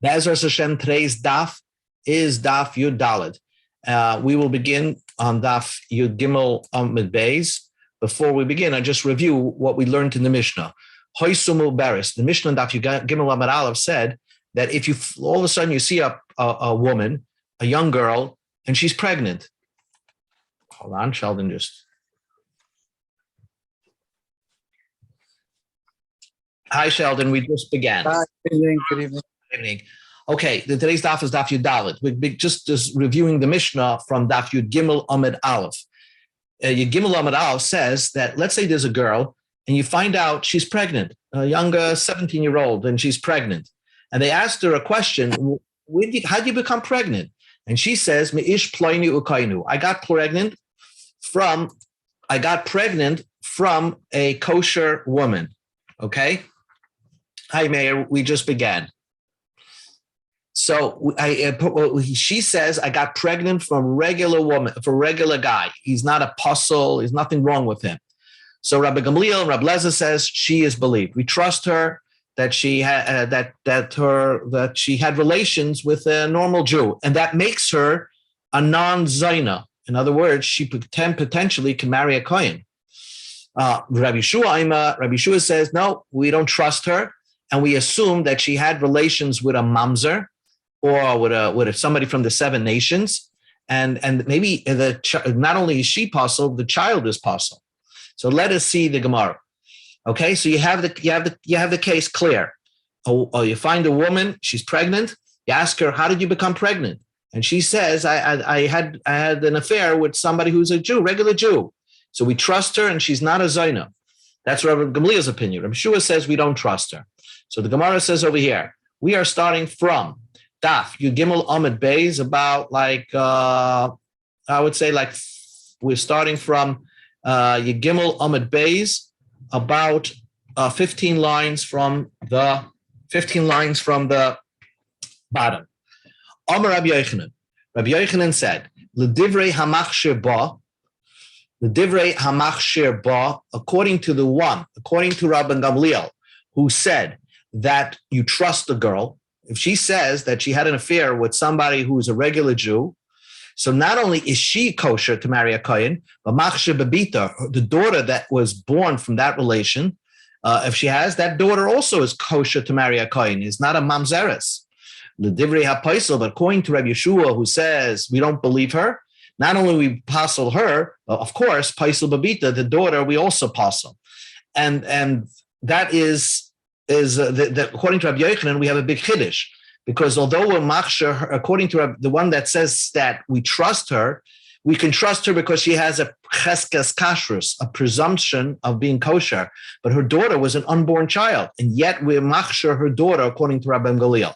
Be'ezras Hashem, today's daf is Daf Yud Daled. We will begin on Daf Yud Gimel Amud Beis. Before we begin, I just review what we learned in the Mishnah. Hoisumu Beres. The Mishnah Daf Yud Gimel Amud Aleph said that if you all of a sudden you see a woman, a young girl, and she's pregnant. Hold on, Sheldon just. Hi, Sheldon. We just began. Hi, good evening. Good evening. Good evening. Okay, today's daf is Daf Yud Daled. We're just reviewing the Mishnah from Daf Yud Gimel Amud Aleph. Yud Gimel Amud Aleph says that let's say there's a girl and you find out she's pregnant, a younger 17-year-old, and she's pregnant. And they asked her a question, how do you become pregnant? And she says, Me'ish ploini ukainu. I got pregnant from a kosher woman. Okay? Hi, Mayor. We just began. So she says, I got pregnant from a regular guy. He's not an apostle. There's nothing wrong with him. So Rabbi Gamliel and Rabbi Lezer says she is believed. We trust her that she had that she had relations with a normal Jew, and that makes her a non-Zaina. In other words, she potentially can marry a Kohen. Rabbi Yeshua says, no, we don't trust her, and we assume that she had relations with a mamzer or with somebody from the 7 nations, and maybe not only is she possible, the child is possible. So let us see the Gemara. Okay, so you have the case clear. You find a woman, she's pregnant. You ask her, how did you become pregnant? And she says, I had an affair with somebody who's a Jew, regular Jew. So we trust her, and she's not a Zaina. That's Rabbi Gamliel's opinion. Rabbi Shua says we don't trust her. So the Gemara says over here, we are starting from Daf Yud Gimel Amud Beis, about I would say we're starting from Yud Gimel Amud Beis, about 15 lines from the bottom. Amar Rabbi Yochanan. Rabbi Yochanan said, "L'divrei hamachshir ba," according to Rabbi Gamliel, who said that you trust the girl. If she says that she had an affair with somebody who's a regular Jew, so not only is she kosher to marry a Kohen, but machshir babita, the daughter that was born from that relation, if she has, that daughter also is kosher to marry a Kohen, is not a mamzeres. L'divrei hapaisel, but according to Rabbi Yeshua, who says we don't believe her, not only we passel her, of course, paisel babita, the daughter, we also passel. And that is according to Rabbi Yochanan, we have a big chiddush, because although we're machshir, according to the one that says that we trust her, we can trust her because she has a cheskes kashrus, a presumption of being kosher, but her daughter was an unborn child, and yet we're machshir her daughter, according to Rabbi Gamliel.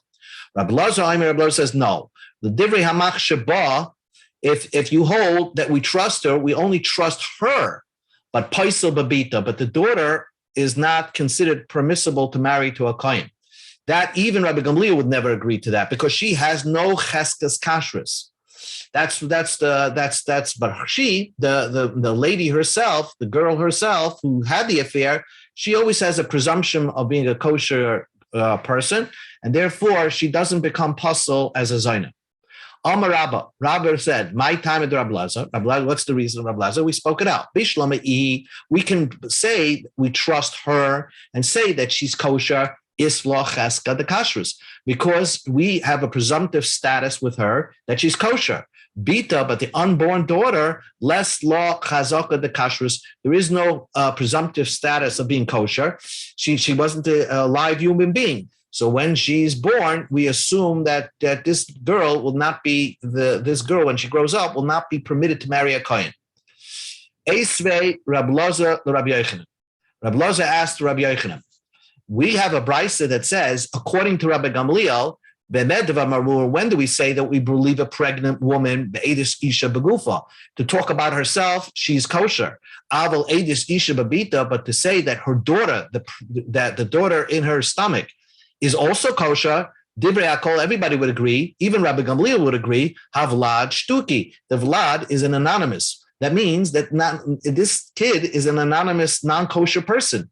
Rabbi Lezer says no. The divrei hamachshir ba, if you hold that we trust her, we only trust her, but paisel babita, but the daughter is not considered permissible to marry to a Kohen. That even Rabbi Gamliel would never agree to that, because she has no cheskes kashrus. But she, the lady herself, the girl herself who had the affair, she always has a presumption of being a kosher person, and therefore she doesn't become pasul as a Zaina. Amar Rabba said, my time at Rabbi Lezer. What's the reason of Rabbi Lezer? We spoke it out. Bishlama, we can say we trust her and say that she's kosher, isla cheska de kashrus, because we have a presumptive status with her that she's kosher. Bita, but the unborn daughter, less law chazaka de kashrus. There is no presumptive status of being kosher. She wasn't a live human being. So when she's born, we assume that this girl will not be this girl when she grows up will not be permitted to marry a Kohen. Eisvei Rabbi Lezer Rabbi Yochanan. Rabbi Lezer asked Rabbi Yochanan, we have a brisa that says, according to Rabbi Gamliel, when do we say that we believe a pregnant woman, be'edis isha begufa, to talk about herself, she's kosher. Aval edis isha babita, but to say that her daughter, that the daughter in her stomach, is also kosher, Divrei Akol, everybody would agree, even Rabbi Gamliel would agree, Havlad Shtuki. The Vlad is an anonymous. That means that this kid is an anonymous, non-kosher person.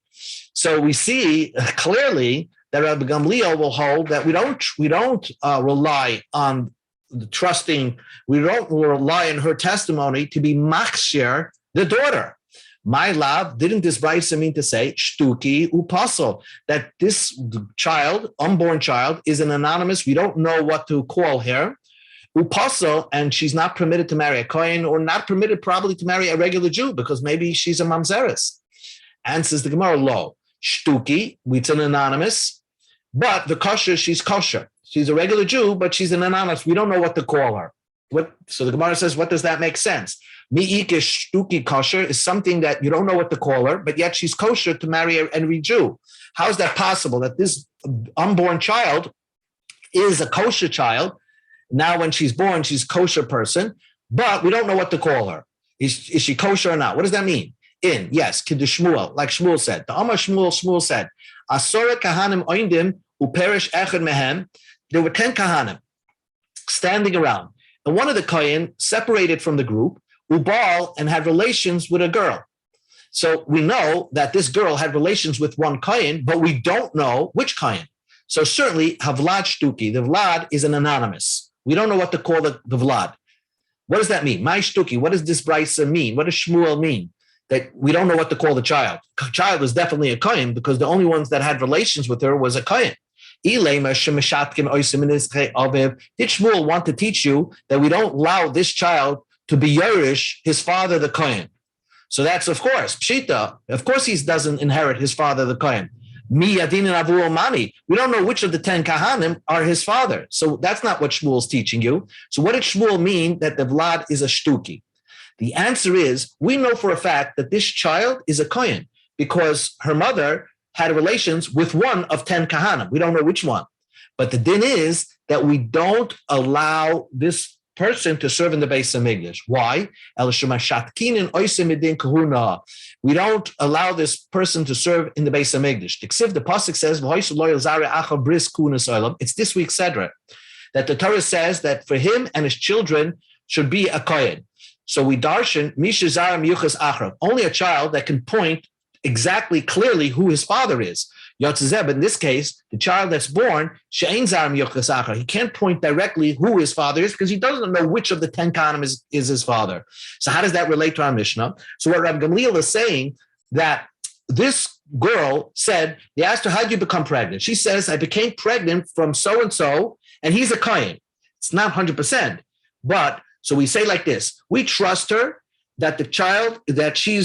So we see clearly that Rabbi Gamliel will hold that we don't rely on the trusting, we don't rely on her testimony to be makshir the daughter. My love, didn't this brisa mean to say shtuki upasul, that this child, unborn child, is an anonymous? We don't know what to call her. Upasul, and she's not permitted to marry a kohen, or not permitted probably to marry a regular Jew because maybe she's a mamzeres. Answers the Gemara, lo shtuki, it's an anonymous, but the kosher, she's kosher. She's a regular Jew, but she's an anonymous. We don't know what to call her. So the Gemara says, what does that make sense? Mi'ike shtuki kosher is something that you don't know what to call her, but yet she's kosher to marry every Jew. How is that possible? That this unborn child is a kosher child. Now, when she's born, she's a kosher person, but we don't know what to call her. Is she kosher or not? What does that mean? Yes, kiddush Shmuel, like Shmuel said. The Amar Shmuel said, Asora kahanim oindim uperish echad mehem. There were 10 kahanim standing around, and one of the kohen separated from the group, ubal, and had relations with a girl. So we know that this girl had relations with one kohen, but we don't know which kohen. So certainly havlad shtuki, the vlad is an anonymous. We don't know what to call the vlad. What does that mean? My shtuki, what does this brisa mean? What does Shmuel mean? That we don't know what to call the child. The child was definitely a kohen because the only ones that had relations with her was a kohen. Did Shmuel want to teach you that we don't allow this child to be Yerush, his father, the Kohen? So that's, of course, Pshita. Of course, he doesn't inherit his father, the Kohen. Mi Yadin and Avu Omani. We don't know which of the 10 Kahanim are his father. So that's not what Shmuel's teaching you. So what did Shmuel mean that the Vlad is a Shtuki? The answer is, we know for a fact that this child is a Kohen because her mother had relations with one of 10 kahanim. We don't know which one. But the din is that we don't allow this person to serve in the Beis HaMikdash. Why? We don't allow this person to serve in the Beis HaMikdash. The pasuk says, it's this week's Sedra, that the Torah says that for him and his children should be a kohen. So we darshan, only a child that can point exactly clearly who his father is. But in this case, the child that's born, he can't point directly who his father is because he doesn't know which of the 10 kahanim is his father. So how does that relate to our Mishnah? So what Rabbi Gamliel is saying, that this girl said, they asked her, how did you become pregnant? She says, I became pregnant from so-and-so, and he's a kohen. It's not 100%. But, so we say like this, we trust her that the child, that she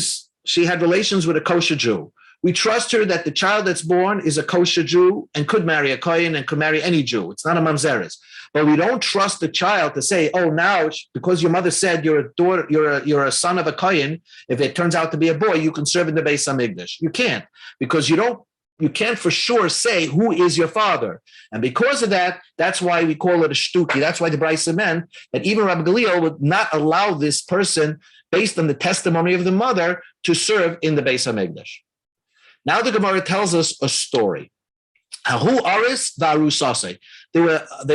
had relations with a kosher Jew. We trust her that the child that's born is a kosher Jew and could marry a kohen and could marry any Jew. It's not a mamzeres. But we don't trust the child to say, oh, now because your mother said you're a daughter, you're a son of a kohen, if it turns out to be a boy, you can serve in the Beis HaMikdash. You can't, because you can't for sure say who is your father. And because of that, that's why we call it a shtuki. That's why the Brisa meant that even Rabbi Gamliel would not allow this person, based on the testimony of the mother, to serve in the Beis HaMikdash. Now the Gemara tells us a story. There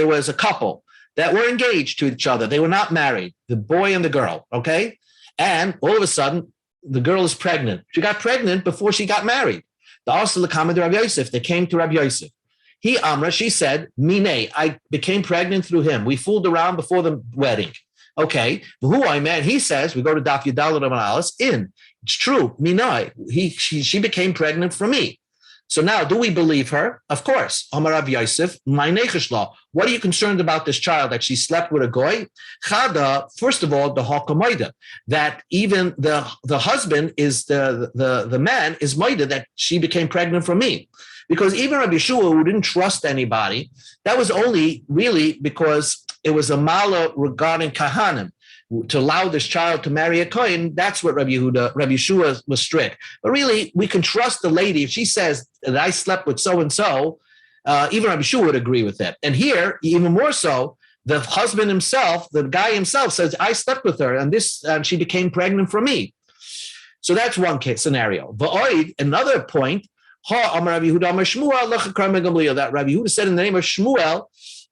was a couple that were engaged to each other. They were not married, the boy and the girl, okay? And all of a sudden, the girl is pregnant. She got pregnant before she got married. They came to Rabbi Yosef. She said, Mine, I became pregnant through him. We fooled around before the wedding. Okay, who I met, he says, we go to Daf Yomi in. It's true, Minai. She became pregnant from me. So now, do we believe her? Of course. Amar Rav Yosef, my necheshla. What are you concerned about this child that she slept with a goy? Chada, first of all, the hakamoida, that even the husband is the man is moida that she became pregnant from me. Because even Rabbi Yeshua, who didn't trust anybody, that was only really because it was a mala regarding kahanim, to allow this child to marry a kohen. That's what Rabbi Yeshua was strict. But really, we can trust the lady. If she says that I slept with so-and-so, even Rabbi Yeshua would agree with that. And here, even more so, the husband himself, the guy himself says, I slept with her, and she became pregnant from me. So that's one case scenario. V'oid, another point, that Rabbi Yehuda said in the name of Shmuel,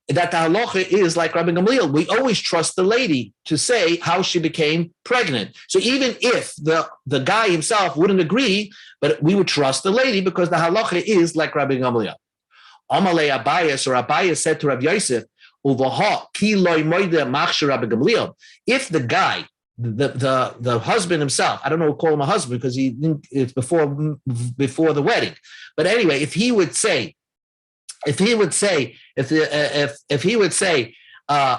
that the halacha is like Rabbi Gamliel. We always trust the lady to say how she became pregnant. So even if the guy himself wouldn't agree, but we would trust the lady because the halacha is like Rabbi Gamliel. Amalei Abayas, or Abayas said to Rabbi Yosef, if the guy, the husband himself, I don't know, call him a husband because it's before the wedding, but anyway, if he would say, I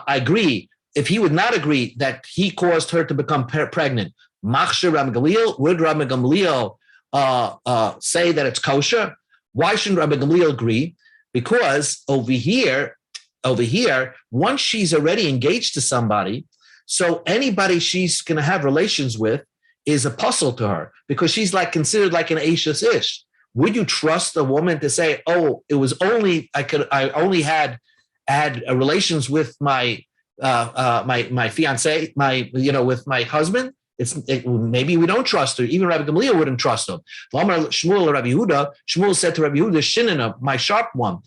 agree. If he would not agree that he caused her to become pregnant, Machshir Rabbi Gamliel, would Rabbi Gamliel say that it's kosher? Why shouldn't Rabbi Gamliel agree? Because over here, once she's already engaged to somebody, so anybody she's going to have relations with is a puzzle to her, because she's like considered like an Ashes Ish. Would you trust a woman to say, "Oh, it was only I only had relations with my my fiance, with my husband"? Maybe we don't trust her. Even Rabbi Gamliel wouldn't trust her. Shmuel said to Rabbi Yehuda, "Shinina, my sharp one.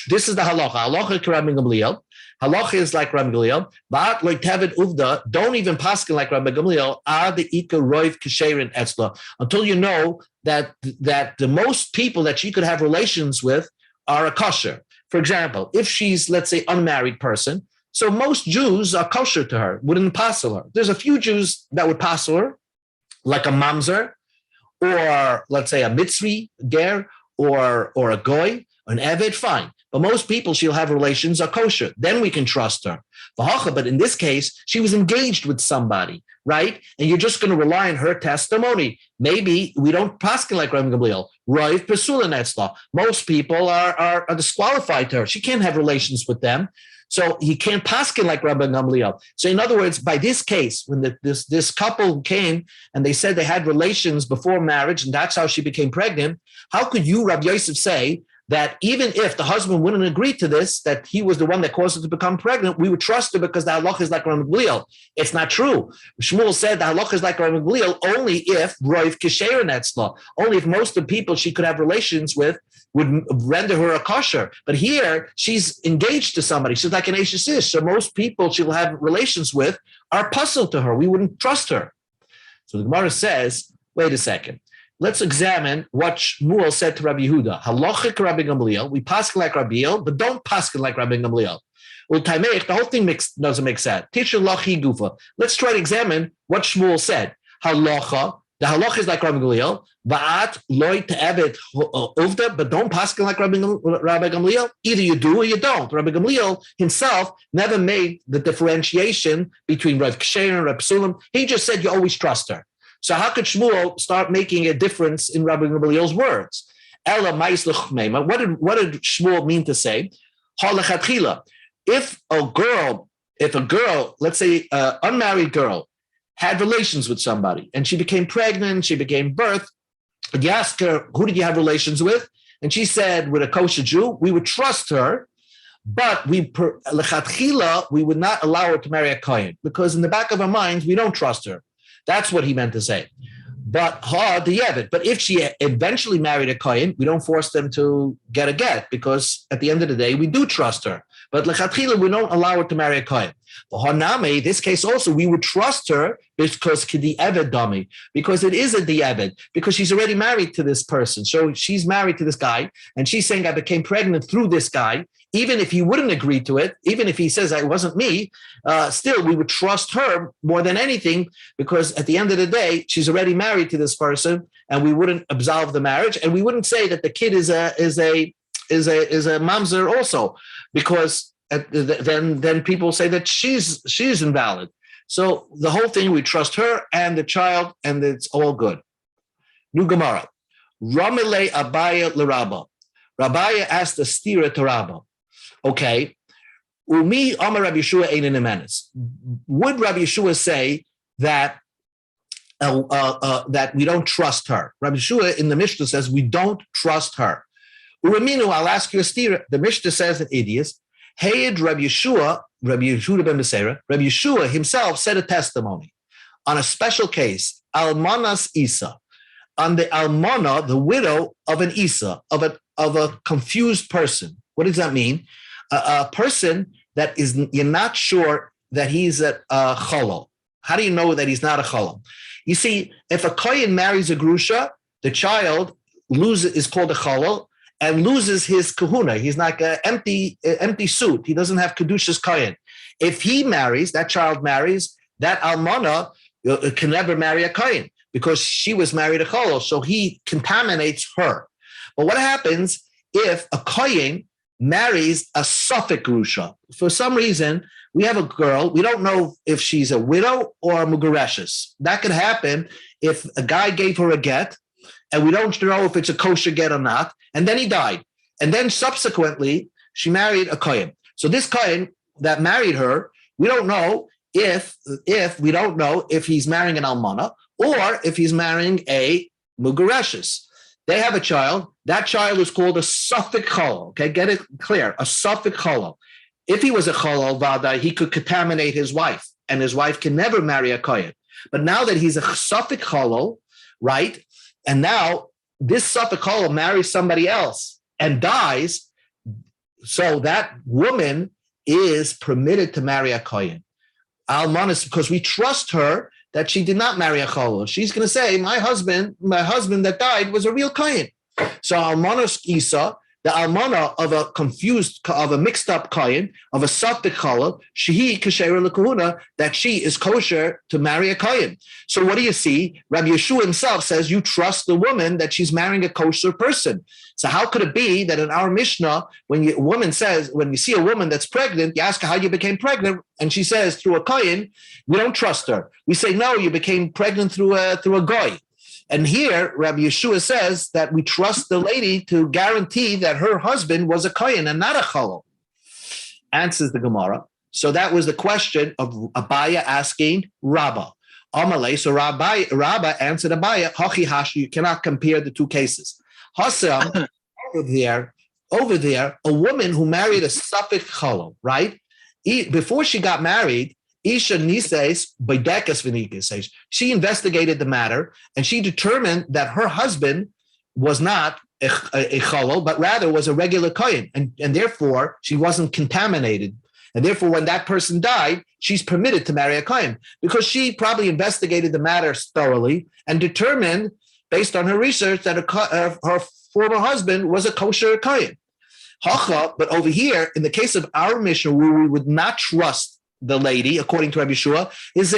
This is the halacha. Halacha to Rabbi Gamliel. Halacha is like Rabbi Gamliel. But like Tevet Uvda, don't even paskin like Rabbi Gamliel. Ad ika roiv kisherin etzla, until you know that the most people that she could have relations with are a kosher. For example, if she's, let's say, unmarried person, so most Jews are kosher to her, wouldn't passel her. There's a few Jews that would passel her, like a mamzer, or let's say a mitzri ger, or a goy, an eved, fine. But most people she'll have relations are kosher. Then we can trust her. But in this case, she was engaged with somebody, right? And you're just going to rely on her testimony. Maybe we don't paskin like Rabbi Gamliel. Roiv pesula netzla. Most people are disqualified to her. She can't have relations with them. So he can't paskin like Rabbi Gamliel. So in other words, by this case, when this couple came and they said they had relations before marriage, and that's how she became pregnant, how could you, Rabbi Yosef, say that even if the husband wouldn't agree to this, that he was the one that caused her to become pregnant, we would trust her because the halacha is like Rabbi Gamliel? It's not true. Shmuel said the halacha is like Rabbi Gamliel only if roiv kisherin etzla, only if most of the people she could have relations with would render her a kosher. But here, she's engaged to somebody. She's like an Ashes Ish. So most people she'll have relations with are puzzled to her. We wouldn't trust her. So the Gemara says, wait a second. Let's examine what Shmuel said to Rabbi Yehuda. Halachic Rabbi Gamliel. We paskin like Rabbi Gamliel, but don't paskin like Rabbi Gamliel. Well, the whole thing doesn't make sense. Teacher lachi gufa. Let's try to examine what Shmuel said. Halacha. The halacha is like Rabbi Gamliel. Va'at loy te'evet uvda, but don't paskin like Rabbi Gamliel. Either you do or you don't. Rabbi Gamliel himself never made the differentiation between Rav Ksher and Rav Psulim. He just said you always trust her. So how could Shmuel start making a difference in Rabbi Gamliel's words? Ela ma'is l'chmeima. What did Shmuel mean to say? If a girl, let's say an unmarried girl, had relations with somebody and she became pregnant, she became birth, and you ask her, who did you have relations with? And she said, with a kosher Jew, we would trust her, but we would not allow her to marry a kohen, because in the back of our minds, we don't trust her. That's what he meant to say. But if she eventually married a kohen, we don't force them to get a get, because at the end of the day, we do trust her. But lechatchila, we don't allow her to marry a kohen. But haname, this case also, we would trust her because k'di eved dami, because it is a di'eved, because she's already married to this person. So she's married to this guy, and she's saying, I became pregnant through this guy. Even if he wouldn't agree to it, even if he says it wasn't me, still we would trust her more than anything, because at the end of the day, she's already married to this person, and we wouldn't absolve the marriage, and we wouldn't say that the kid is a mamzer also, because then people say that she's invalid. So the whole thing, we trust her and the child, and it's all good. New Gemara. Ramele Abaya l'Rabba. Rabaya asked the stira to Rabba. Okay. Umi Amar Rabbi Yeshua ein nemenes. Would Rabbi Yeshua say that that we don't trust her? Rabbi Yeshua in the Mishnah says we don't trust her. Uraminu, I'll ask you a stira. The Mishnah says that it is. Hayed Rabbi Yeshua ben Beseira, Rabbi Yeshua himself said a testimony on a special case, Almanas Isa, on the Almana, the widow of an Isa, of a confused person. What does that mean? A person that you're not sure that he's a cholol. How do you know that he's not a cholol? You see, if a kohen marries a grusha, the child is called a cholol, and loses his kahuna. He's like an empty suit. He doesn't have kedushas kohen. If he marries, that child marries, that almana can never marry a kohen because she was married a cholol. So he contaminates her. But what happens if a kohen marries a suffix grusha? For some reason, we have a girl, we don't know if she's a widow or a mugareshes. That could happen if a guy gave her a get, and we don't know if it's a kosher get or not, and then he died. And then subsequently, she married a kohen. So this kohen that married her, we don't know if he's marrying an almana or if he's marrying a mugareshes. They have a child. That child is called a suffix cholol. Okay, get it clear. A suffix cholol. If he was a cholol vada, he could contaminate his wife, and his wife can never marry a kohen. But now that he's a suffix cholol, right? And now this suffix cholol marries somebody else and dies, so that woman is permitted to marry a kohen. Almanis, because we trust her that she did not marry a cholol. She's going to say, my husband that died was a real kohen. So almanos isa, the almana of a mixed up kohen, of a suffix cholol, shehi kasher lekahuna, that she is kosher to marry a kohen. So what do you see? Rabbi Yeshua himself says you trust the woman that she's marrying a kosher person. So how could it be that in our Mishnah, when you see a woman that's pregnant, you ask her how you became pregnant, and she says through a kohen, we don't trust her. We say, no, you became pregnant through a goy. And here, Rabbi Yeshua says that we trust the lady to guarantee that her husband was a kohen and not a cholol. Answers the Gemara. So that was the question of Abaya asking Rabbah. Amalei, so Rabbah answered Abaya, Hachi Hashi, you cannot compare the two cases. Hasam, over there, a woman who married a suffix cholol, right? Before she got married, Isha Nises Baidekas Vinikas, she investigated the matter and she determined that her husband was not a cholol, but rather was a regular kohen, and therefore she wasn't contaminated. And therefore, when that person died, she's permitted to marry a kohen because she probably investigated the matter thoroughly and determined, based on her research, that her former husband was a kosher kohen. But over here, in the case of our Mishnah, where we would not trust the lady, according to Rabbi Yeshua, is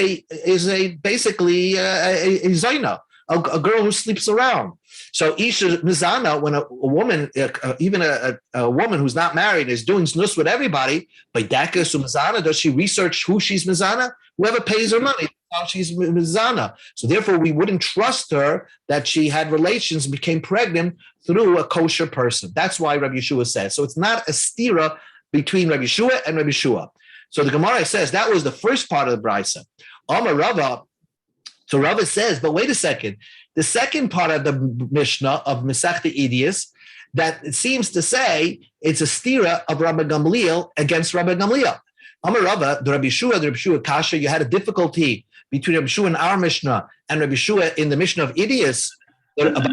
basically a zayna, a girl who sleeps around. So Isha Mizana, when a woman, even a woman who's not married, is doing znus with everybody, by Daka Mizana, does she research who she's Mizana? Whoever pays her money, how she's Mizana. So therefore, we wouldn't trust her that she had relations and became pregnant through a kosher person. That's why Rabbi Yeshua says. So it's not a stira between Rabbi Yeshua and Rabbi Yeshua. So the Gemara says that was the first part of the Brisa. Amar Rava, so Rava says, but wait a second. The second part of the Mishnah of Masechta Idias, that it seems to say it's a stira of Rabbi Gamliel against Rabbi Gamliel. Amar Rava, the Rabbi Yeshua Kasha, you had a difficulty between Rabbi Yeshua in our Mishnah and Rabbi Yeshua in the Mishnah of Idias. About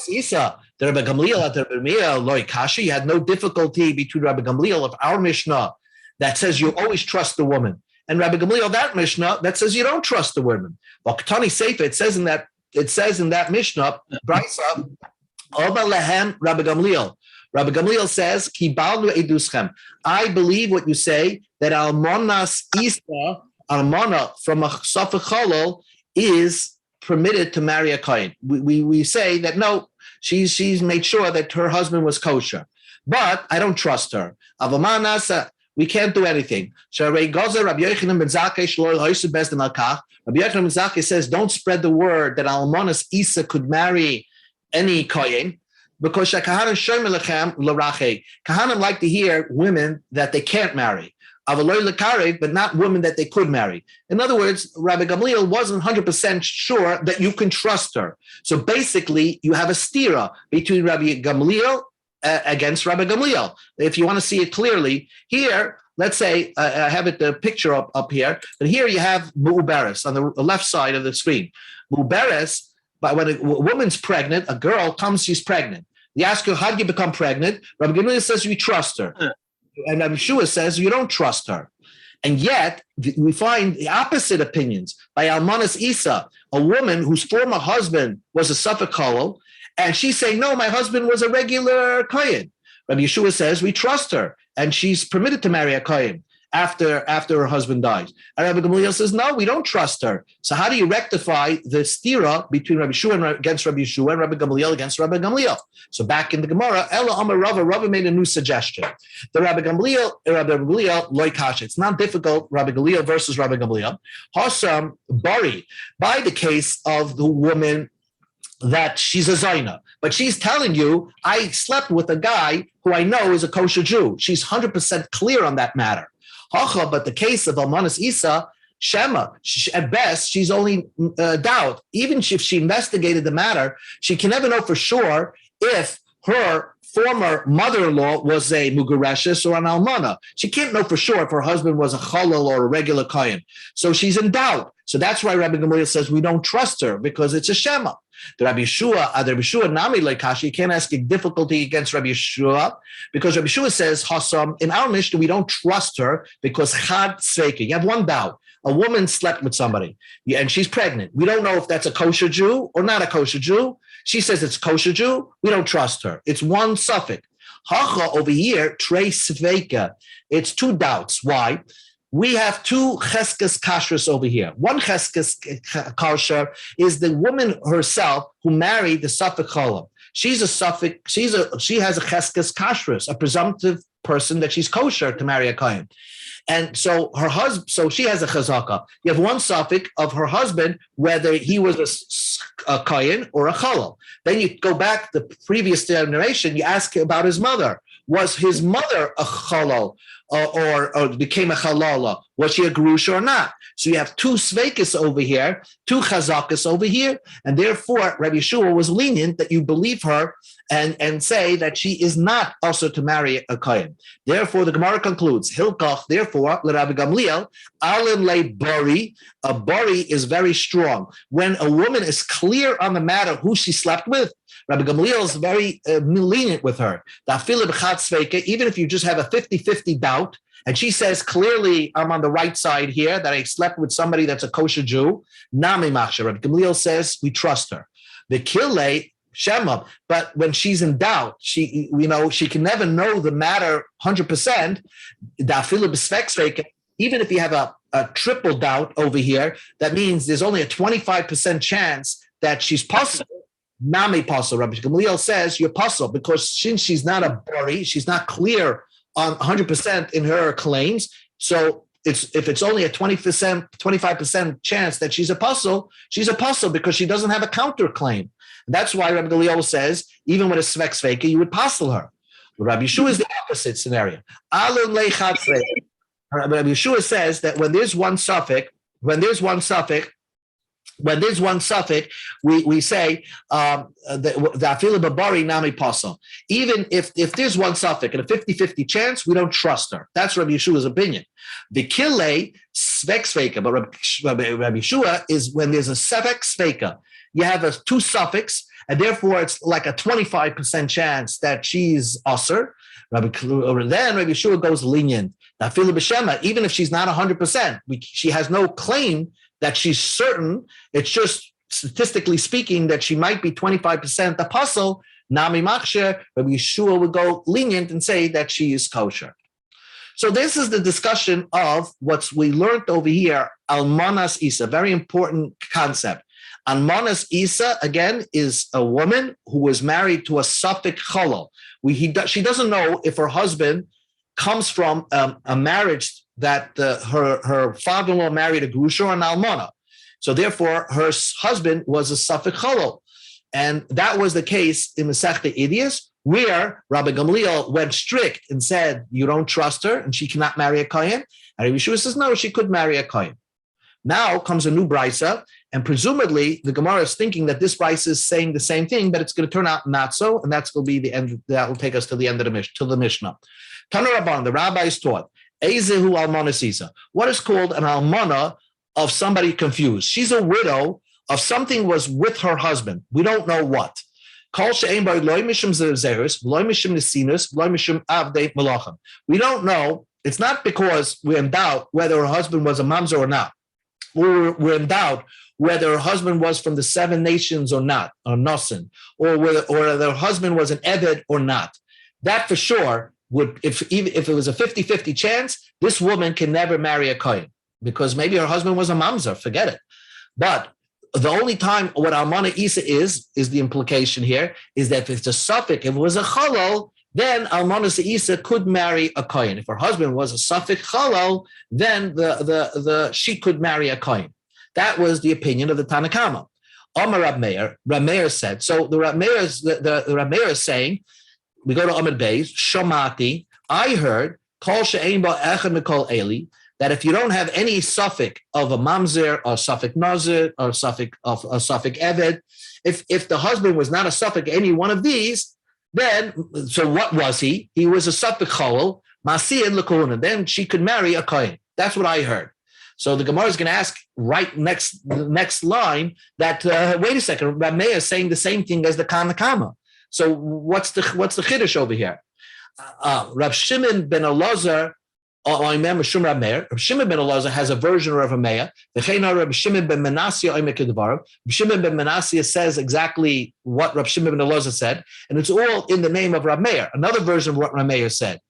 Isa, the Rabbi Gamliel at Rabbi Meir, Loi Kasha, you had no difficulty between Rabbi Gamliel of our Mishnah that says you always trust the woman, and Rabbi Gamliel that Mishnah that says you don't trust the woman. Well, Ketani Seifa, it says in that Mishnah, Brisa, Oba Lehem Rabbi Gamliel. Rabbi Gamliel says, Kibalnu Eduschem. I believe what you say, that Almonas Isa, Almona from a Safek Cholol, is permitted to marry a kohen. We say that no, she's made sure that her husband was kosher, but I don't trust her. Avamanasa. We can't do anything. Rabbi Yochanan ben Zakkai says, don't spread the word that Almonas Isa could marry any kohen, because Kahanim like to hear women that they can't marry, but not women that they could marry. In other words, Rabbi Gamliel wasn't 100% sure that you can trust her. So basically, you have a stira between Rabbi Gamliel against Rabbi Gamliel. If you want to see it clearly, here, let's say, I have the picture up here, but here you have Mu'uberes on the left side of the screen. Mu'uberes, but when a woman's pregnant, a girl comes, she's pregnant. You ask her, how did you become pregnant? Rabbi Gamliel says, you trust her. And Rabbi Yeshua says, you don't trust her. And yet, we find the opposite opinions. By Almanas Isa, a woman whose former husband was a Safek Cholol, And she's saying, no, my husband was a regular kohen. Rabbi Yeshua says we trust her, and she's permitted to marry a kohen after her husband dies. And Rabbi Gamliel says, no, we don't trust her. So how do you rectify the stira between Rabbi Yeshua against Rabbi Yeshua and Rabbi Gamliel against Rabbi Gamliel? So back in the Gemara, Ella Amar Rava made a new suggestion. The Rabbi Gamliel loy kasha. It's not difficult, Rabbi Gamliel versus Rabbi Gamliel. Hasam bari, by the case of the woman that she's a Zaina, but she's telling you, I slept with a guy who I know is a kosher Jew. She's 100% clear on that matter. But the case of Almanas Isa, Shema, at best, she's only doubt. Even if she investigated the matter, she can never know for sure if her former mother-in-law was a Mugareshes or an Almana. She can't know for sure if her husband was a Chalal or a regular Kohen. So she's in doubt. So that's why Rabbi Gamliel says we don't trust her, because it's a Shema. The Rabbi Yeshua, Nami Leikashi, you can't ask a difficulty against Rabbi Yeshua, because Rabbi Yeshua says, Hassam, in our Mishnah, we don't trust her because Chad Sveika. You have one doubt. A woman slept with somebody and she's pregnant. We don't know if that's a kosher Jew or not a kosher Jew. She says it's kosher Jew. We don't trust her. It's one suffix. Hacha over here, Trey Sveika. It's two doubts. Why? We have two cheskes kashrus over here. One cheskes kasher is the woman herself who married the Suffolk Cholam. She's a Suffolk. She has a cheskes kashrus, a presumptive person that she's kosher to marry a kohen. And so her husband, so she has a chazaka. You have one suffix of her husband, whether he was a kohen or a chalal. Then you go back the previous generation. You ask about his mother. Was his mother a chalal or became a halala? Was she a grusha or not? So you have two sveikis over here, two chazakas over here, and therefore Rabbi Yeshua was lenient that you believe her and say that she is not also to marry a kohen. Therefore, the Gemara concludes, Hilkach, therefore, Rabbi Gamliel, Alim le bari, a bari is very strong. When a woman is clear on the matter who she slept with, Rabbi Gamliel is very lenient with her. Even if you just have a 50-50 doubt, and she says clearly, I'm on the right side here, that I slept with somebody that's a kosher Jew, Nami Machsha. Rabbi Gamliel says we trust her. The Kille Shema, but when she's in doubt, she can never know the matter 100%. Even if you have a triple doubt over here, that means there's only a 25% chance that she's possible. Nami Pasul. Rabbi Gamliel says you're Pasul because since she's not a bari, she's not clear on 100% in her claims. So if it's only a 25% chance that she's a Pasul because she doesn't have a counterclaim. That's why Rabbi Gamliel says even with a svek sveka, you would Pasul her. Rabbi Yeshua is the opposite scenario. Rabbi Yeshua says that when there's one suffix, we say the afila babari nami pasal. Even if there's one suffix and a 50-50 chance, we don't trust her. That's Rabbi Yeshua's opinion. The kille svek sveka, but Rabbi Yeshua is when there's a svek sveka, you have a two suffix, and therefore it's like a 25% chance that she's usher. Then Rabbi Yeshua goes lenient. The afila b'shema, even if she's not 100%, she has no claim that she's certain. It's just statistically speaking that she might be 25% apostle. Nami Machsher, Rabbi Yeshua would go lenient and say that she is kosher. So this is the discussion of what we learned over here, Almanas Isa, very important concept. Almanas Isa, again, is a woman who was married to a Suffolk Chalal. She doesn't know if her husband comes from a marriage that her father-in-law married a grusha or an almana. So therefore, her husband was a Suffolk Chalal. And that was the case in the Masechta Idias, where Rabbi Gamliel went strict and said, you don't trust her and she cannot marry a Kohen. And Rabbi Yeshua says, no, she could marry a Kohen. Now comes a new brisa, and presumably the Gemara is thinking that this brisa is saying the same thing, but it's going to turn out not so, and that's going to be the end. That will take us to the end of the Mishnah. Tanu Rabban, the rabbis taught, Ezehu almana Isa. What is called an almana of somebody confused? She's a widow of something was with her husband. We don't know what. We don't know. It's not because we're in doubt whether her husband was a mamzer or not. We're in doubt whether her husband was from the 7 nations or not, or Nosin, or whether her husband was an Eved or not. That for sure would, if it was a 50-50 chance, this woman can never marry a Kohen, because maybe her husband was a mamzer, forget it. But the only time what Almana Isa is the implication here, is that if it's a suffix, if it was a chalal, then Almana Isa could marry a Kohen. If her husband was a suffix chalal, then she could marry a Kohen. That was the opinion of the Tanakama. Amar Rab Meir said, so the Rab Meir is saying, we go to Amid Beis, Shamati, I heard, Kol she'ein ba echad mikol eli, that if you don't have any suffix of a mamzer or suffix nazir or suffix of a suffix eved, if the husband was not a suffix any one of these, then so what was he? He was a suffix chalal, masiyan l'kohuna. Then she could marry a kohen. That's what I heard. So the Gemara is going to ask right next line that wait a second, Rab Meir is saying the same thing as the Tanakama. So what's the chiddush over here? Rav Shimon ben Elazar. I remember Rab Meir. Rab Shimon ben Elazar has a version of Rav Meir. Rab Shimon ben Manasseh Rab Shimon ben Manasseh says exactly what Rab Shimon ben Elazar said, and it's all in the name of Rab Meir. Another version of what Rab Meir said.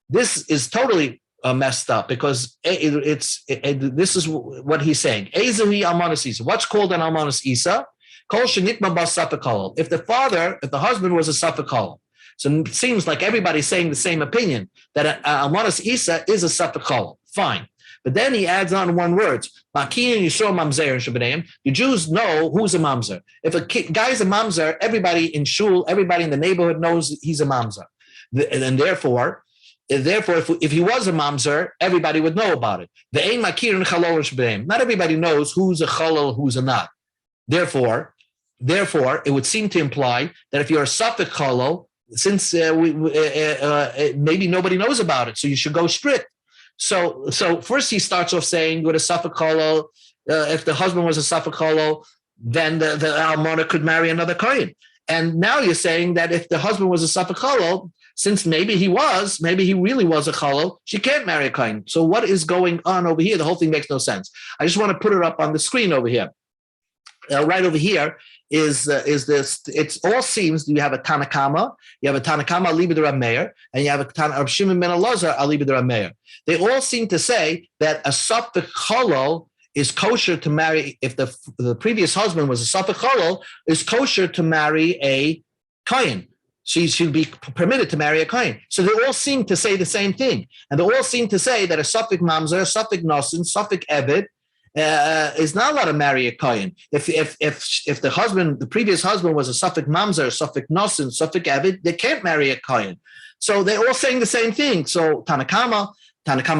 This is totally messed up, because this is what he's saying. Ezehi Almanas Isa. What's called an Almanas Isa? Kol shenitma bas safek halal. If the husband was a safek halal. So it seems like everybody's saying the same opinion, that Almanas Isa is a safek halal. Fine. But then he adds on one word. The Jews know who's a mamzer. If a guy's a mamzer, everybody in shul, everybody in the neighborhood knows he's a mamzer. And therefore, if he was a mamzer, everybody would know about it. Not everybody knows who's a chalal, who's a not. Therefore, it would seem to imply that if you're a suffix chalal, since maybe nobody knows about it, so you should go strict. So first he starts off saying with a suffix chalal, if the husband was a suffix chalal, then the almana could marry another kohen. And now you're saying that if the husband was a suffix chalal, since maybe he really was a chalal, she can't marry a kohen. So what is going on over here? The whole thing makes no sense. I just want to put it up on the screen over here. Right over here is this. It all seems you have a Tanakama, Alibi de Rab Meir, and you have a Rab Shimon ben Elazar, Alibi de Rab Meir. They all seem to say that a suffix chalal is kosher to marry. If the previous husband was a suffix chalal, is kosher to marry a kohen. She should be permitted to marry a kohen. So they all seem to say the same thing, and they all seem to say that a suffix mamzer, a suffix nosin, suffix eved, is not allowed to marry a kohen. If the previous husband was a suffix mamzer, suffix nosin, suffix eved, they can't marry a kohen. So they're all saying the same thing. So Tanakama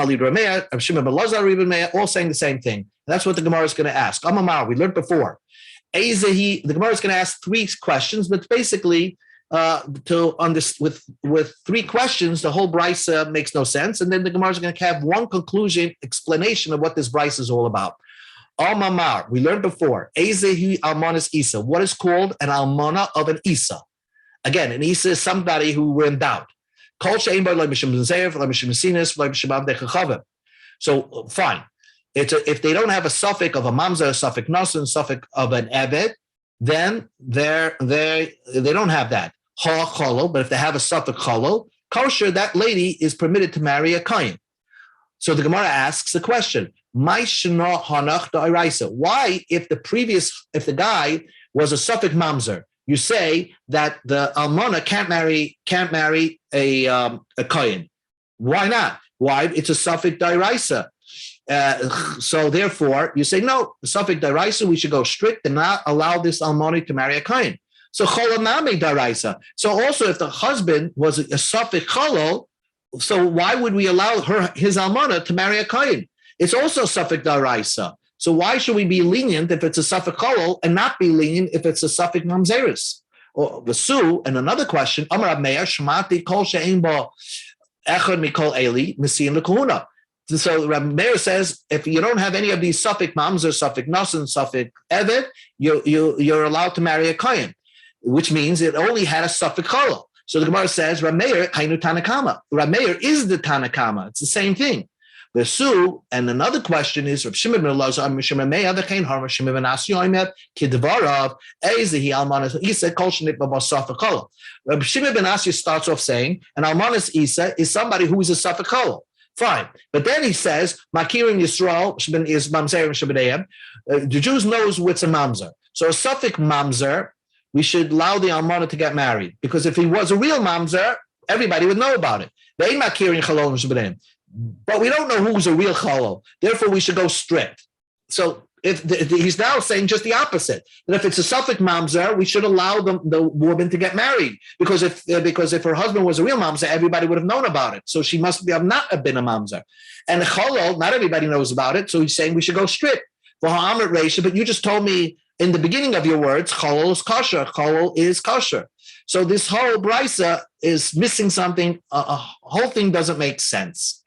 leader Meir, Shimon ben Elazar leader Meir, all saying the same thing. And that's what the Gemara is going to ask. Amamar, we learned before. The Gemara is going to ask 3 questions, but basically with 3 questions, the whole brisa makes no sense, and then the Gemara is going to have one conclusion explanation of what this brisa is all about. Al-Mamar, we learned before, Ezehi Almanas Isa. What is called an almana of an Isa? Again, an Isa is somebody who we're in doubt. So fine. If they don't have a suffix of a mamzer, a suffix nasan, suffix of an evet, then they don't have that. But if they have a suffix cholol, kosher, that lady is permitted to marry a kohen. So the Gemara asks the question: why, if the guy was a suffix mamzer, you say that the almana can't marry a kohen? Why not? Why? It's a suffix dairaisa. So therefore, you say no. The suffix dairaisa, we should go strict and not allow this almana to marry a kohen. So cholaname daraisa. So also, if the husband was a suffix cholol, so why would we allow his almana to marry a kohen? It's also suffix daraisa. So why should we be lenient if it's a suffix cholol and not be lenient if it's a suffix mamzeris? Or Vasu, and another question, Amar Meir Shmati Kol She'ein Bo Echad Mikol Eli Mesiin L'Kahuna. So Rab Meir says, if you don't have any of these suffix mamzer, suffix nasan, suffix evet, you're allowed to marry a kohen, which means it only had a suffix cholol. So the Gemara says, Rab Meir Hainu Tanakama. Rab Meir is the Tanakama. It's the same thing. Vesu, and another question is Rav Shimon ben Elazar, Rav Shimon ben Me'adachain, Rav Shimon ben Asi Oimed, Kidvarav, Eizehi Almanas Isa, Kol Shnit Babasaf Kol. Rav Shimon ben Asi starts off saying, an Almanas Isa is somebody who is a Safakol. Fine. But then he says, Makirim Yisrael is Mamzer and Shabbadeim. The Jews knows what's a Mamzer. So a Suffolk Mamzer, we should allow the Almana to get married. Because if he was a real Mamzer, everybody would know about it. They Makirim Chalol and Shabbadeim. But we don't know who's a real chalol. Therefore, we should go strict. So if he's now saying just the opposite, that if it's a Suffolk mamzer, we should allow the woman to get married. Because if her husband was a real mamzer, everybody would have known about it. So she must have been a mamzer. And the chalol, not everybody knows about it. So he's saying we should go strict. But you just told me in the beginning of your words, chalol is kosher. Chalol is kosher. So this whole brisa is missing something. Whole thing doesn't make sense.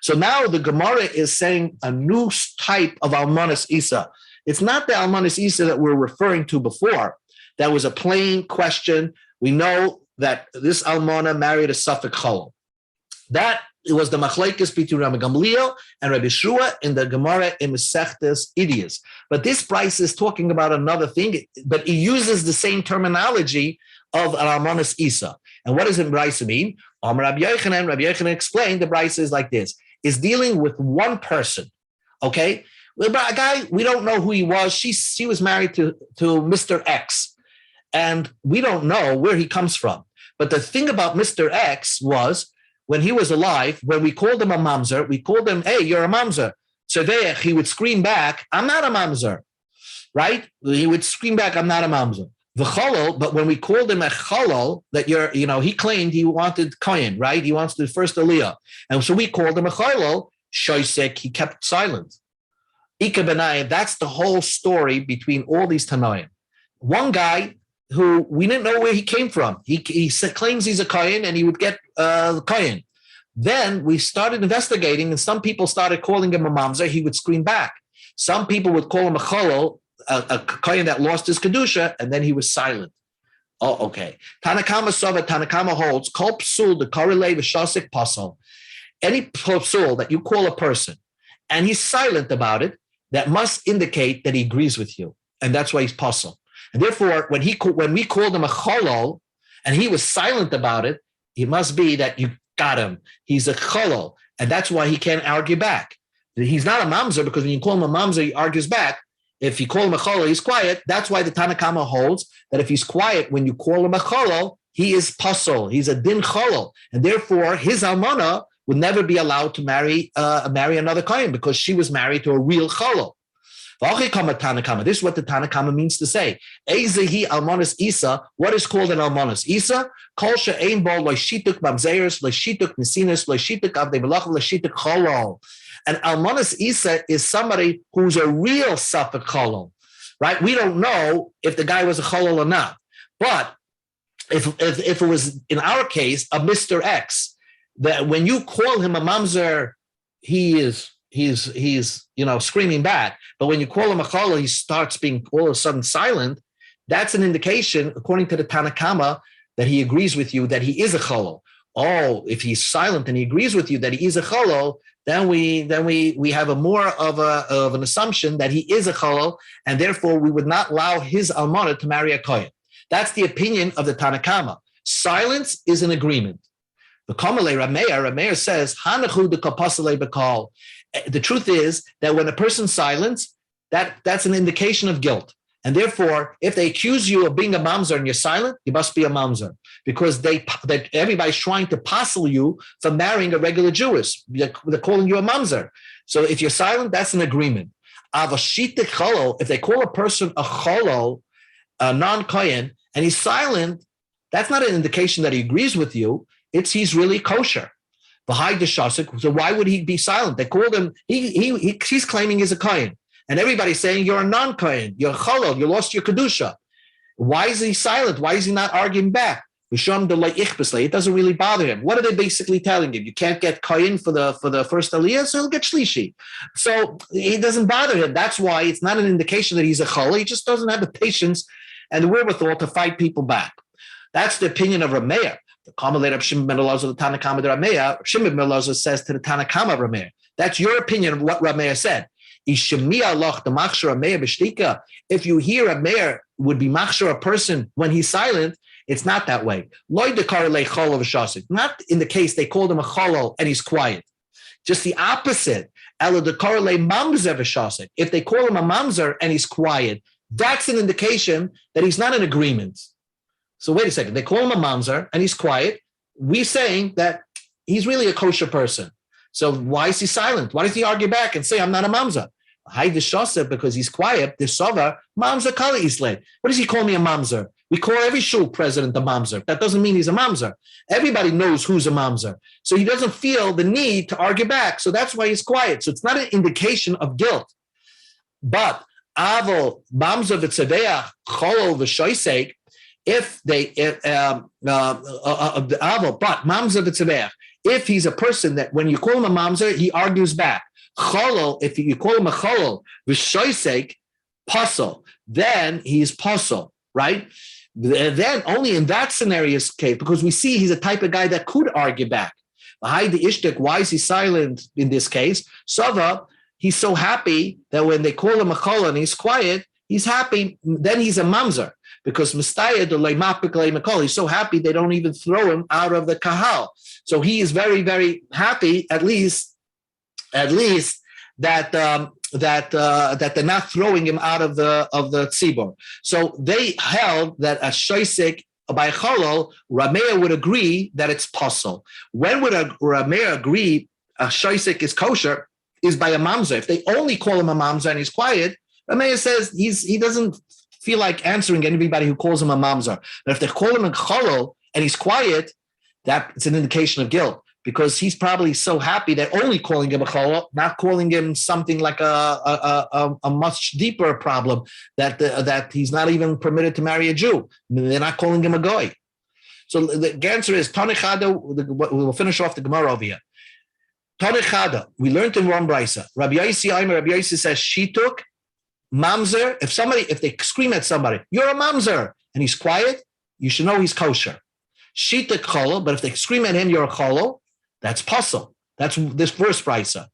So now the Gemara is saying a new type of Almanas Isa. It's not the Almanas Isa that we're referring to before. That was a plain question. We know that this Almana married a Suffolk Chalol. That was the machlekes between Rabbi Gamliel and Rabbi Shua in the Gemara in Masechtas Idiyas. But this price is talking about another thing, but he uses the same terminology of an Almanas Isa. And what does the Brisa mean? Rabbi Yochanan explained the Brisa is like this. Is dealing with one person, okay? A guy, we don't know who he was. She was married to Mr. X, and we don't know where he comes from. But the thing about Mr. X was, when he was alive, when we called him a mamzer, we called him, hey, you're a mamzer. So he would scream back, I'm not a mamzer, right? He would scream back, I'm not a mamzer. The cholol, but when we called him a cholol, that he claimed he wanted kohen, right? He wants the first aliyah. And so we called him a cholol, shoysek, he kept silent. Ika benayim, that's the whole story between all these Tanoim. One guy who we didn't know where he came from. He claims he's a kohen and he would get kohen. Then we started investigating and some people started calling him a mamzer, he would scream back. Some people would call him a cholol, a kohen that lost his kedusha, and then he was silent. Oh, okay. Tanakama holds kol psul the korelei v'shasik pasal. Any psul that you call a person, and he's silent about it, that must indicate that he agrees with you, and that's why he's pasal. And therefore, when we called him a cholol, and he was silent about it, it must be that you got him. He's a cholol, and that's why he can't argue back. He's not a mamzer because when you call him a mamzer, he argues back. If you call him a cholol, he's quiet. That's why the Tanakama holds that if he's quiet when you call him a cholol, he is pasol. He's a din cholol, and therefore his almana would never be allowed to marry another kohen because she was married to a real cholol. This is what the Tanakama means to say. Eizehi almanas isa. What is called an almanas isa? Kol she'ein bo lo'shituk mamzeres, lo'shituk nesinas, lo'shituk avdei melach, lo'shituk cholol. And almanas isa is somebody who's a real safek cholol, right? We don't know if the guy was a cholol or not. But if it was in our case a Mr. X, that when you call him a mamzer, he's screaming back. But when you call him a cholol, he starts being all of a sudden silent. That's an indication, according to the Tanakama, that he agrees with you that he is a cholol. Oh, if he's silent and he agrees with you that he is a cholol, then we have a more of an assumption that he is a cholol, and therefore we would not allow his almana to marry a kohen. That's the opinion of the Tanakama. Silence is an agreement. The Kamalei Rameir says, Hanachu de kapasale bekal. The truth is that when a person's silent, that's an indication of guilt. And therefore, if they accuse you of being a mamzer and you're silent, you must be a mamzer because everybody's trying to passel you for marrying a regular Jewish. They're calling you a mamzer. So if you're silent, that's an agreement. If they call a person a cholol, a non-kohen, and he's silent, that's not an indication that he agrees with you. He's really kosher. So why would he be silent? They called him, he's claiming he's a kohen. And everybody's saying you're a non-kohen, you're a cholol, you lost your kedusha. Why is he silent? Why is he not arguing back? It doesn't really bother him. What are they basically telling him? You can't get kohen for the first aliyah, so he'll get shlishi. So it doesn't bother him. That's why it's not an indication that he's a cholol. He just doesn't have the patience and the wherewithal to fight people back. That's the opinion of Rameir. The Kamalei Rab Shimon ben Elazar, the Tanakama de Rameya, Shimon ben Elazar says to the Tanakama Rameya. That's your opinion of what Rameya said. If you hear Rameya would be machshor a person when he's silent, it's not that way. Not in the case they called him a cholol and he's quiet. Just the opposite. If they call him a mamzer and he's quiet, that's an indication that he's not in agreement. So wait a second. They call him a mamzer and he's quiet. We're saying that he's really a kosher person. So why is he silent? Why does he argue back and say, I'm not a mamzer? Because he's quiet. Mamzer kali islay. What does he call me a mamzer? We call every shul president a mamzer. That doesn't mean he's a mamzer. Everybody knows who's a mamzer. So he doesn't feel the need to argue back. So that's why he's quiet. So it's not an indication of guilt. But avol mamzer v'tzeveach cholol v'shoisek, if he's a person that when you call him a mamzer, he argues back. Cholol, if you call him a cholol, v'shoisek, pasol, then he's pasol, right? Then only in that scenario's case, because we see he's a type of guy that could argue back. Why is he silent in this case? Sava, he's so happy that when they call him a cholol and he's quiet, he's happy, then he's a mamzer. Because he's so happy they don't even throw him out of the kahal. So he is very, very happy, at least that they're not throwing him out of the tzibor. So they held that a shoisek by cholol, Rameya would agree that it's possible. When would Rameya agree a shoisek is kosher? Is by a mamzer. If they only call him a mamzer and he's quiet, Rameya says he doesn't feel like answering anybody who calls him a mamzer. But if they call him a cholol and he's quiet, that's an indication of guilt, because he's probably so happy they're only calling him a cholol, not calling him something like a much deeper problem that he's not even permitted to marry a Jew. They're not calling him a goy. So the answer is Tanechada. We'll finish off the Gemara over here. Tanechada. We learned in one brisa. Rabbi Yossi says she took mamzer. If they scream at somebody, you're a mamzer, and he's quiet, you should know he's kosher. Shita cholol, but if they scream at him, you're a cholol, that's pasul. That's this first brisa.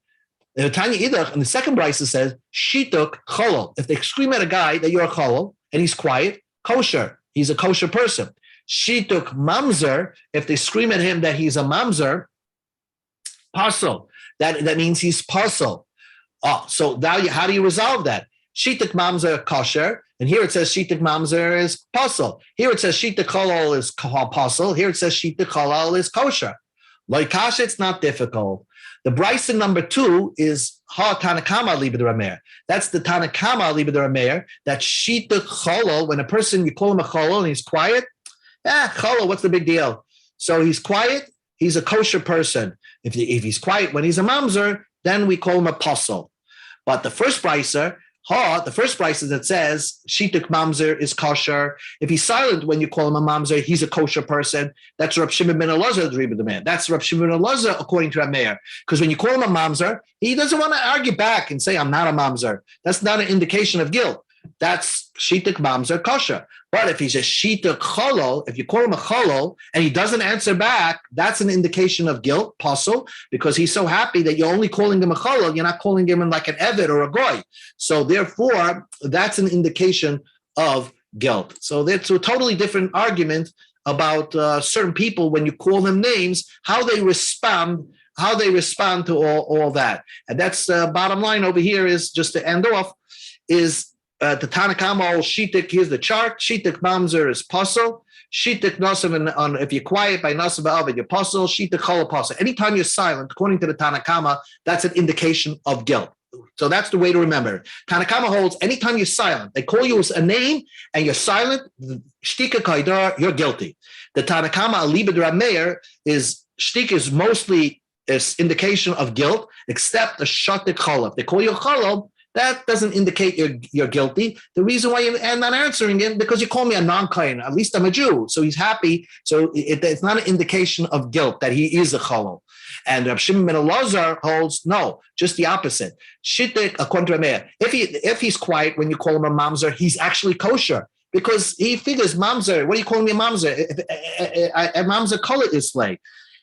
The Tanya Idach, and the second brisa says shituk cholol. If they scream at a guy that you're a cholol and he's quiet, kosher, he's a kosher person. Shituk mamzer, if they scream at him that he's a mamzer, pasul. That means he's pasul. Oh, so now how do you resolve that? Shituk mamzer kosher, and here it says shituk mamzer is pasul. Here it says shituk cholol is pasul. Here it says shituk cholol is kosher. Like kasha, it's not difficult. The brisa number 2 is ha tanakama libed rameir. That's the tanakama libed rameir. That shituk cholol, when a person you call him a cholol and he's quiet, cholol, what's the big deal? So he's quiet, he's a kosher person. If he's quiet when he's a mamzer, then we call him a pasul. But the first brisa that says shituk mamzer is kosher. If he's silent when you call him a mamzer, he's a kosher person. That's Rab Shimon ben Elazar, the Rebbe the man. That's Rab Shimon ben Elazar according to Rameir. Because when you call him a mamzer, he doesn't want to argue back and say, I'm not a mamzer. That's not an indication of guilt. That's shituk mamzer kosher. But if he's a shituk cholol, if you call him a cholol and he doesn't answer back, that's an indication of guilt, pasul, because he's so happy that you're only calling him a cholol, you're not calling him like an eved or a goy. So therefore, that's an indication of guilt. So that's a totally different argument about certain people when you call them names, how they respond to all that. And that's bottom line over here is, just to end off, is the Tanakama shitik. Here's the chart. Shitik mamzer is pasul. Shitik nasav, if you're quiet by nasav ba'avad, you're pasul. Shitik cholol pasul. Anytime you're silent, according to the Tanakama, that's an indication of guilt. So that's the way to remember it. Tanakama holds anytime you're silent, they call you a name and you're silent, shtika kaidar, you're guilty. The Tanakama alibed rameir is shtik is mostly is indication of guilt, except the shatik cholol. If they call you a cholol, that doesn't indicate you're guilty. The reason why you're not answering him, because you call me a non-kain, at least I'm a Jew. So he's happy. So it's not an indication of guilt that he is a cholol. And Rab Shimon ben Elazar holds, no, just the opposite. Shittik, according to Rameir, if he's quiet when you call him a mamzer, he's actually kosher. because he figures mamzer. What are you calling me a mamzer? A mamzer color is like.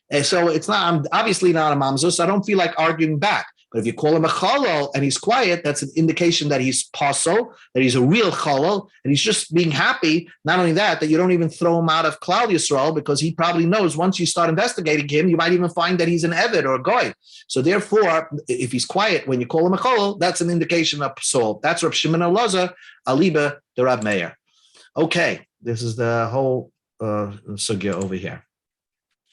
And so it's not, I'm obviously not a mamzer, so I don't feel like arguing back. But if you call him a chalal and he's quiet, that's an indication that he's pasul, that he's a real chalal, and he's just being happy. Not only that you don't even throw him out of Klal Yisrael, because he probably knows once you start investigating him, you might even find that he's an Eved or a Goy. So therefore, if he's quiet when you call him a chalal, that's an indication of pasul. That's Rav Shimon Elazar, Aliba, the Rav Meir. Okay, this is the whole sugya over here.